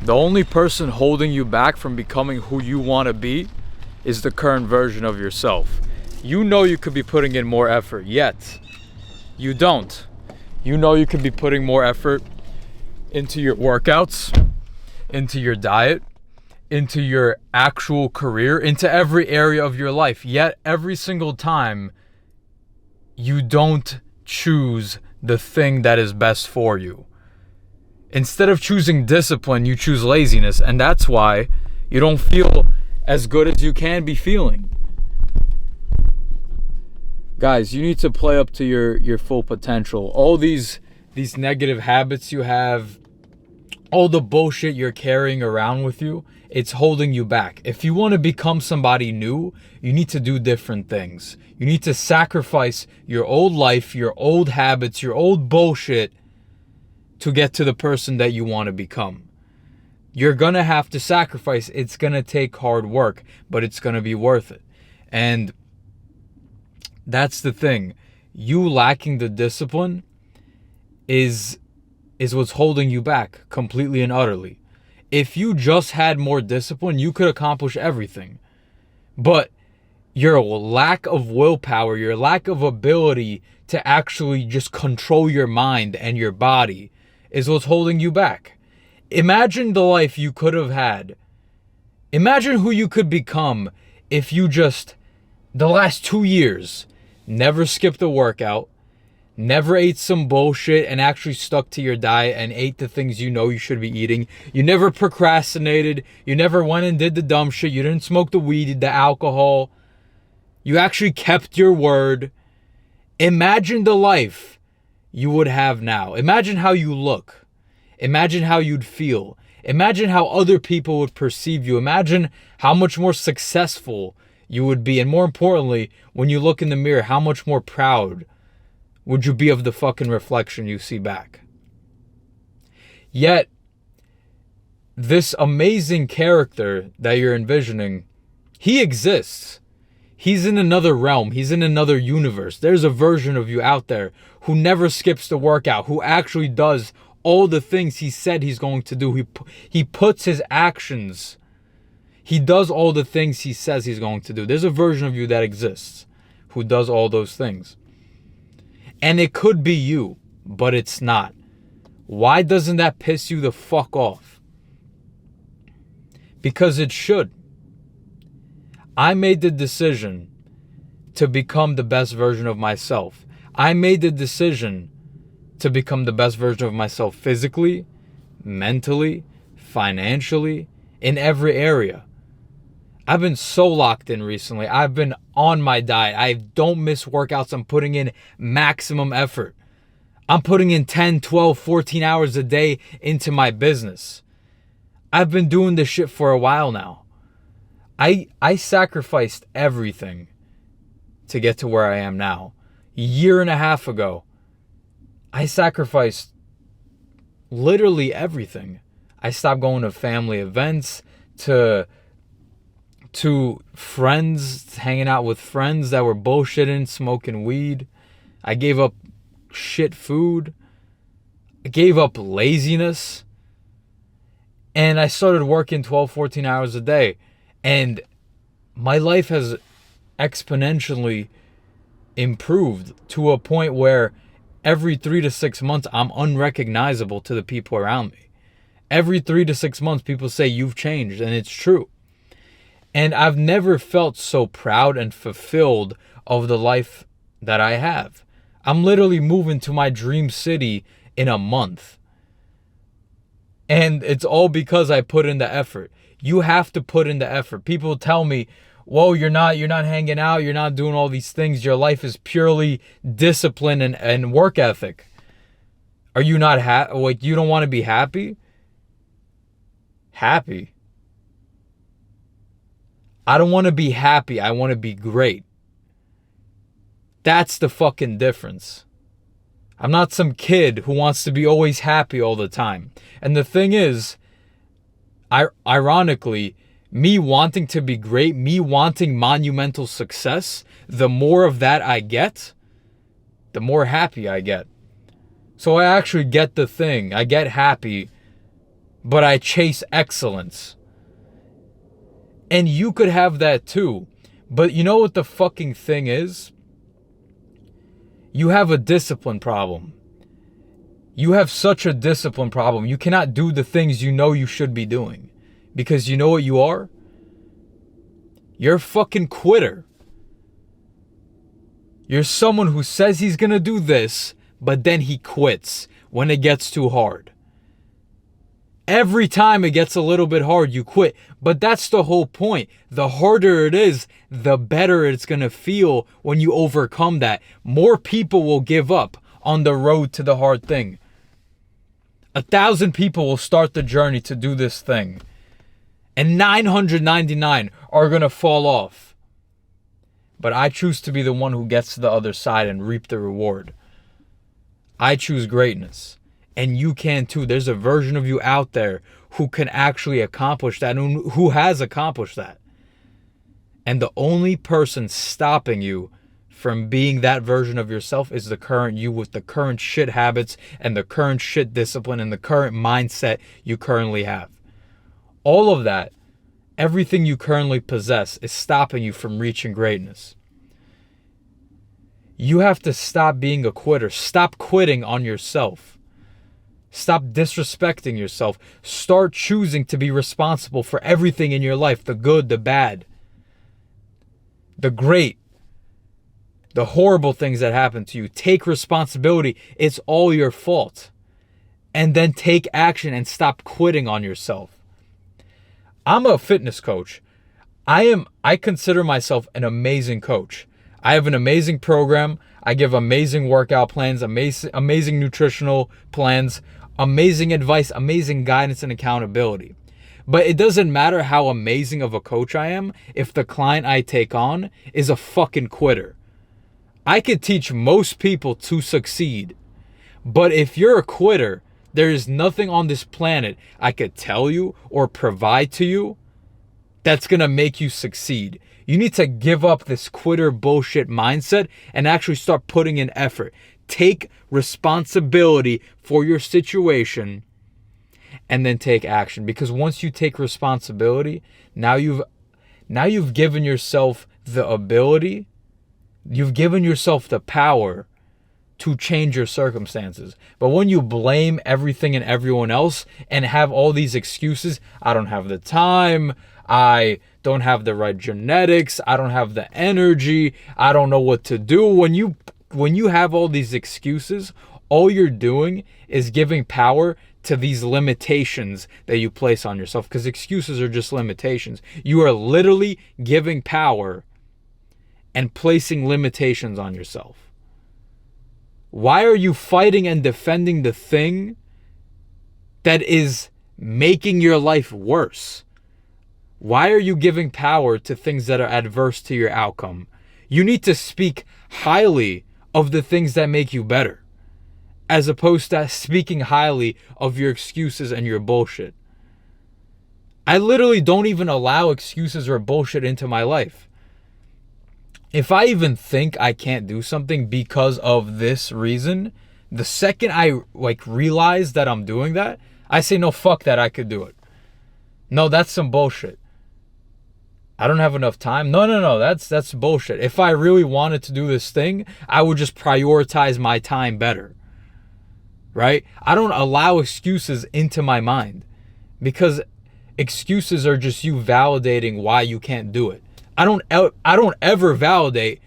The only person holding you back from becoming who you want to be is the current version of yourself. You know you could be putting in more effort, yet you don't. You know you could be putting more effort into your workouts, into your diet, into your actual career, into every area of your life. Yet every single time, you don't choose the thing that is best for you. Instead of choosing discipline, you choose laziness. And that's why you don't feel as good as you can be feeling. Guys, you need to play up to your full potential. All these negative habits you have, all the bullshit you're carrying around with you, it's holding you back. If you want to become somebody new, you need to do different things. You need to sacrifice your old life, your old habits, your old bullshit to get to the person that you want to become. You're going to have to sacrifice. It's going to take hard work, but it's going to be worth it. And that's the thing. You lacking the discipline is what's holding you back completely and utterly. If you just had more discipline, you could accomplish everything. But your lack of willpower, your lack of ability to actually just control your mind and your body is what's holding you back. Imagine the life you could have had. Imagine who you could become if you just, the last 2 years, never skipped a workout, never ate some bullshit and actually stuck to your diet and ate the things you know you should be eating. You never procrastinated. You never went and did the dumb shit. You didn't smoke the weed, the alcohol. You actually kept your word. Imagine the life you would have now. Imagine how you look. Imagine how you'd feel. Imagine how other people would perceive you. Imagine how much more successful you would be. And more importantly, when you look in the mirror, how much more proud would you be of the fucking reflection you see back? Yet, this amazing character that you're envisioning, he exists. He's in another realm. He's in another universe. There's a version of you out there who never skips the workout, who actually does all the things he said he's going to do. He puts his actions. He does all the things he says he's going to do. There's a version of you that exists who does all those things. And it could be you, but it's not. Why doesn't that piss you the fuck off? Because it should. I made the decision to become the best version of myself. I made the decision to become the best version of myself physically, mentally, financially, in every area. I've been so locked in recently. I've been on my diet. I don't miss workouts. I'm putting in maximum effort. I'm putting in 10, 12, 14 hours a day into my business. I've been doing this shit for a while now. I sacrificed everything to get to where I am now. A year and a half ago, I sacrificed literally everything. I stopped going to family events, to friends, hanging out with friends that were bullshitting, smoking weed. I gave up shit food. I gave up laziness. And I started working 12, 14 hours a day. And my life has exponentially improved to a point where every 3 to 6 months, I'm unrecognizable to the people around me. Every 3 to 6 months, people say, you've changed. And it's true. And I've never felt so proud and fulfilled of the life that I have. I'm literally moving to my dream city in a month. And it's all because I put in the effort. You have to put in the effort. People tell me, whoa, you're not hanging out, you're not doing all these things. Your life is purely discipline and work ethic. Are you not happy? Like, you don't want to be happy? Happy? I don't want to be happy. I want to be great. That's the fucking difference. I'm not some kid who wants to be always happy all the time. And the thing is, ironically, me wanting to be great, me wanting monumental success, the more of that I get, the more happy I get. So I actually get the thing. I get happy but I chase excellence. And you could have that too. But you know what the fucking thing is? You have a discipline problem. You have such a discipline problem. You cannot do the things you know you should be doing. Because you know what you are? You're a fucking quitter. You're someone who says he's gonna do this, but then he quits when it gets too hard. Every time it gets a little bit hard, you quit. But that's the whole point. The harder it is, the better it's going to feel when you overcome that. More people will give up on the road to the hard thing. 1,000 people will start the journey to do this thing. And 999 are going to fall off. But I choose to be the one who gets to the other side and reap the reward. I choose greatness. And you can too. There's a version of you out there who can actually accomplish that and who has accomplished that. And the only person stopping you from being that version of yourself is the current you with the current shit habits and the current shit discipline and the current mindset you currently have. All of that, everything you currently possess is stopping you from reaching greatness. You have to stop being a quitter. Stop quitting on yourself. Stop disrespecting yourself. Start choosing to be responsible for everything in your life. The good, the bad, the great, the horrible things that happen to you. Take responsibility. It's all your fault. And then take action and stop quitting on yourself. I'm a fitness coach. I consider myself an amazing coach. I have an amazing program. I give amazing workout plans, amazing nutritional plans, amazing advice, amazing guidance and accountability. But it doesn't matter how amazing of a coach I am if the client I take on is a fucking quitter. I could teach most people to succeed. But if you're a quitter, there is nothing on this planet I could tell you or provide to you that's going to make you succeed. You need to give up this quitter bullshit mindset and actually start putting in effort. Take responsibility for your situation and then take action. Because once you take responsibility, now you've given yourself the ability, you've given yourself the power to change your circumstances. But when you blame everything and everyone else and have all these excuses, I don't have the time, I don't have the right genetics, I don't have the energy, I don't know what to do. When you have all these excuses, all you're doing is giving power to these limitations that you place on yourself, because excuses are just limitations. You are literally giving power and placing limitations on yourself. Why are you fighting and defending the thing that is making your life worse? Why are you giving power to things that are adverse to your outcome? You need to speak highly of the things that make you better, as opposed to speaking highly of your excuses and your bullshit. I literally don't even allow excuses or bullshit into my life. If I even think I can't do something because of this reason, the second I realize that I'm doing that, I say, no, fuck that, I could do it. No, that's some bullshit. I don't have enough time. No, that's bullshit. If I really wanted to do this thing, I would just prioritize my time better. Right? I don't allow excuses into my mind, because excuses are just you validating why you can't do it. I don't ever validate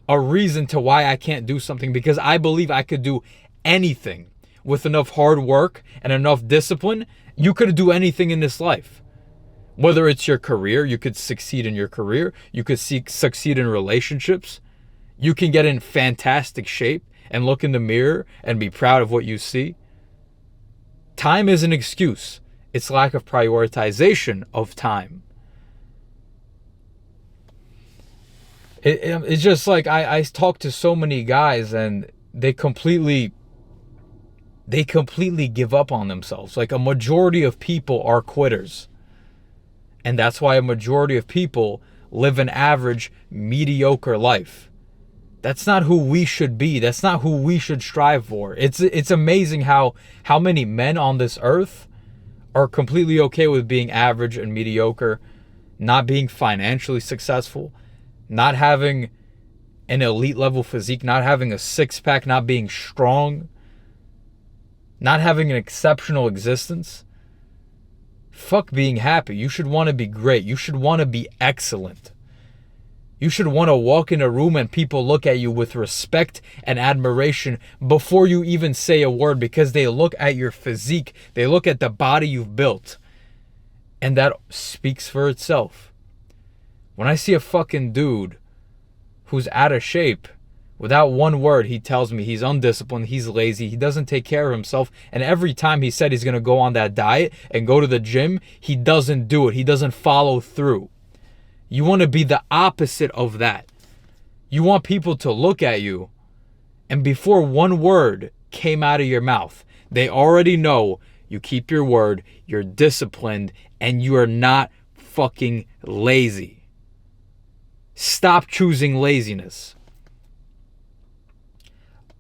a reason to why I can't do something, because I believe I could do anything with enough hard work and enough discipline. You could do anything in this life. Whether it's your career, you could succeed in your career. You could succeed in relationships. You can get in fantastic shape and look in the mirror and be proud of what you see. Time is an excuse. It's lack of prioritization of time. It's just like I talk to so many guys and they completely give up on themselves. Like, a majority of people are quitters. And that's why a majority of people live an average, mediocre life. That's not who we should be. That's not who we should strive for. It's amazing how many men on this earth are completely okay with being average and mediocre, not being financially successful, not having an elite level physique, not having a six-pack, not being strong, not having an exceptional existence. Fuck being happy. You should want to be great. You should want to be excellent. You should want to walk in a room and people look at you with respect and admiration before you even say a word, because they look at your physique. They look at the body you've built. And that speaks for itself. When I see a fucking dude who's out of shape, without one word, he tells me he's undisciplined, he's lazy, he doesn't take care of himself. And every time he said he's going to go on that diet and go to the gym, he doesn't do it. He doesn't follow through. You want to be the opposite of that. You want people to look at you, and before one word came out of your mouth, they already know you keep your word, you're disciplined, and you are not fucking lazy. Stop choosing laziness.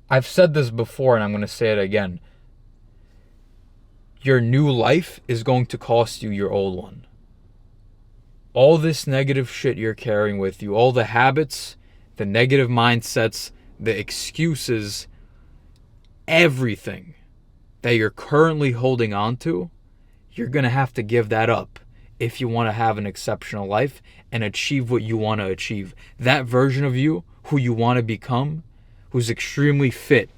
I've said this before and I'm going to say it again. Your new life is going to cost you your old one. All this negative shit you're carrying with you, all the habits, the negative mindsets, the excuses, everything that you're currently holding on to, you're going to have to give that up if you want to have an exceptional life and achieve what you want to achieve. That version of you, who you want to become, who's extremely fit,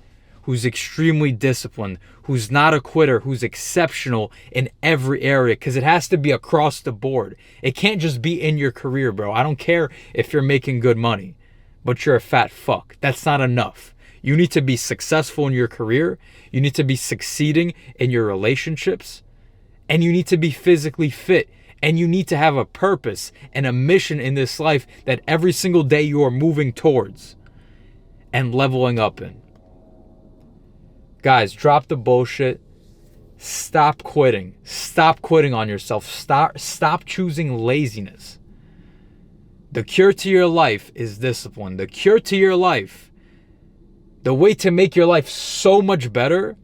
who's extremely disciplined, who's not a quitter, who's exceptional in every area, because it has to be across the board. It can't just be in your career, bro. I don't care if you're making good money, but you're a fat fuck. That's not enough. You need to be successful in your career. You need to be succeeding in your relationships. And you need to be physically fit. And you need to have a purpose and a mission in this life that every single day you are moving towards and leveling up in. Guys, drop the bullshit. Stop quitting. Stop quitting on yourself. Stop choosing laziness. The cure to your life is discipline. The cure to your life, the way to make your life so much better,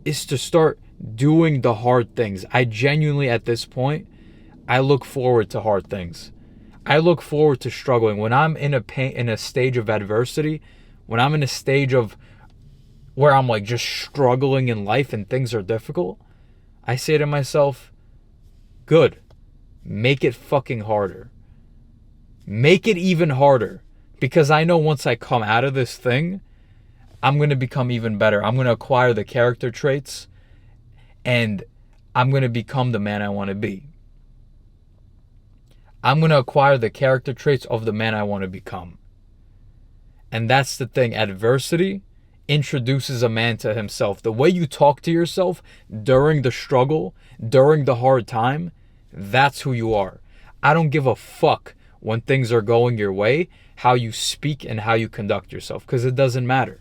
is to start doing the hard things. I genuinely, at this point, I look forward to hard things. I look forward to struggling. When I'm in a stage of adversity, when I'm in a stage of where I'm like just struggling in life and things are difficult, I say to myself, good, make it fucking harder. Make it even harder, because I know once I come out of this thing, I'm going to become even better. I'm going to acquire the character traits and I'm going to become the man I want to be. I'm going to acquire the character traits of the man I want to become. And that's the thing. Adversity introduces a man to himself. The way you talk to yourself during the struggle, during the hard time, that's who you are. I don't give a fuck when things are going your way, how you speak and how you conduct yourself, because it doesn't matter.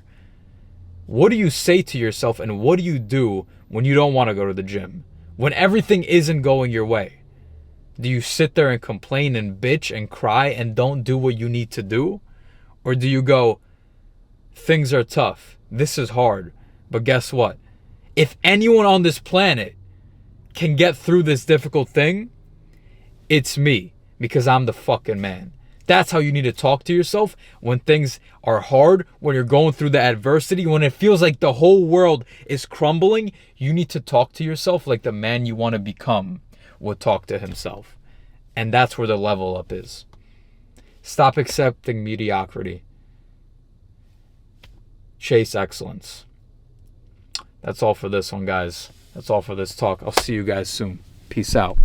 What do you say to yourself and what do you do when you don't want to go to the gym? When everything isn't going your way? Do you sit there and complain and bitch and cry and don't do what you need to do? Or do you go, things are tough, this is hard, but guess what? If anyone on this planet can get through this difficult thing, it's me, because I'm the fucking man. That's how you need to talk to yourself when things are hard, when you're going through the adversity, when it feels like the whole world is crumbling. You need to talk to yourself like the man you want to become would talk to himself. And that's where the level up is. Stop accepting mediocrity. Chase excellence. That's all for this one, guys. That's all for this talk. I'll see you guys soon. Peace out.